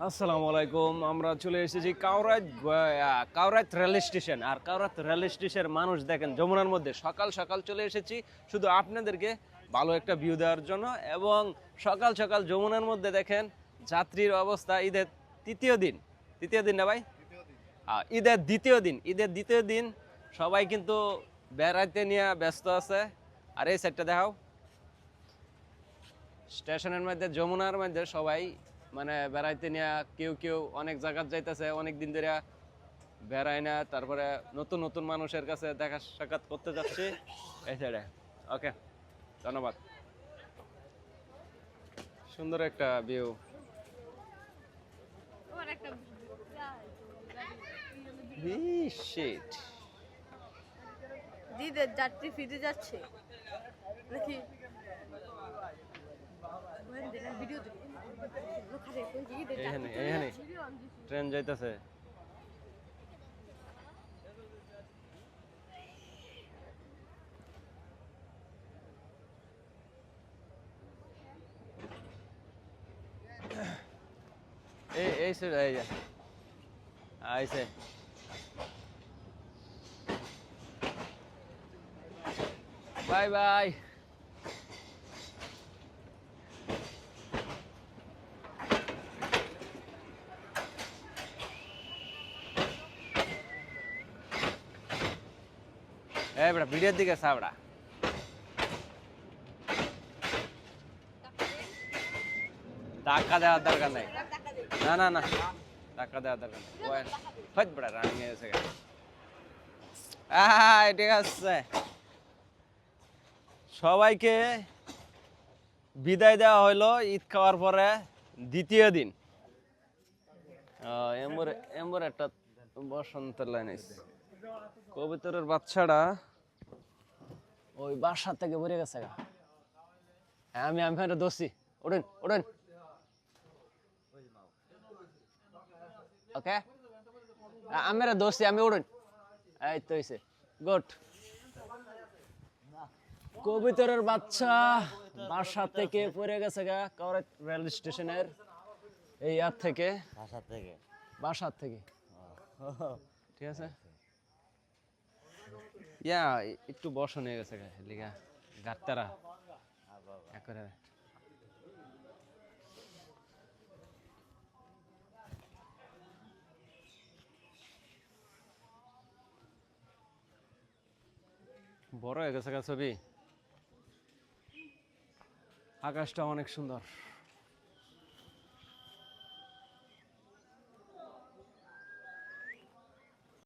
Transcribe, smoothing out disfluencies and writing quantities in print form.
আসসালামু আলাইকুম। আমরা চলে এসেছি কাউরাত রেল স্টেশন। আর কাউরাত রেল স্টেশনের মানুষ দেখেন যমুনার মধ্যে সকাল সকাল চলে এসেছি শুধু আপনাদেরকে ভালো একটা ভিউ দেওয়ার জন্য। এবং সকাল সকাল যমুনার মধ্যে দেখেন যাত্রীর অবস্থা। ঈদের তৃতীয় দিন না ভাই, ঈদের দ্বিতীয় দিন সবাই কিন্তু বেড়াইতে নিয়ে ব্যস্ত আছে। আর এই সাইডটা দেখাও, স্টেশনের মধ্যে যমুনার মধ্যে সবাই মানে বেড়াইতে নিয়ে কেউ কেউ অনেক জায়গা যাইতেছে, অনেক দিন ধরে বেড়ায় না। তারপরে নতুন নতুন মানুষের কাছে দেখা সাক্ষাৎ করতে যাচ্ছি এই সাইডে। ওকে, ধন্যবাদ। সুন্দর একটা ভিউ। দিদের যাত্রী ফিরে যাচ্ছে নাকি এইখানে ট্রেন যাইতেছে। এই সাইড এই যে আইছে। Bye bye. বড়া ভিডিওর দিকে সাবড়া, টাকা দেওয়ার দরকার নাই। না না না, টাকা দেওয়ার দরকার নেই। হয়ত বড়া রানিং এসে গেছে। ঠিক আছে, সবাইকে বিদায় দেওয়া হইলো ঈদ খাওয়ার পরে দ্বিতীয় দিন। এম্বর একটা বসন্তের লাইন আছে। কবুতরের বাচ্চাটা ওই বাসা থেকে বেরিয়ে গেছে গা। আমি একটা দোষী। ওঠেন ওঠেন। ওকে, আমি দোষী, আমি উড়ুন। এই তো হইছে, গুড। কবুতরের বাচ্চা বাসা থেকে পড়ে গেছে গা কাউরাত রেল স্টেশনের এই ইয়ার থেকে, বাসার থেকে। ঠিক আছে, ইয়া একটু বসন হয়ে গেছে গা লিগা গাত্তারা একরে। বড় হয়ে গেছে গা ছবি। আকাশটা অনেক সুন্দর।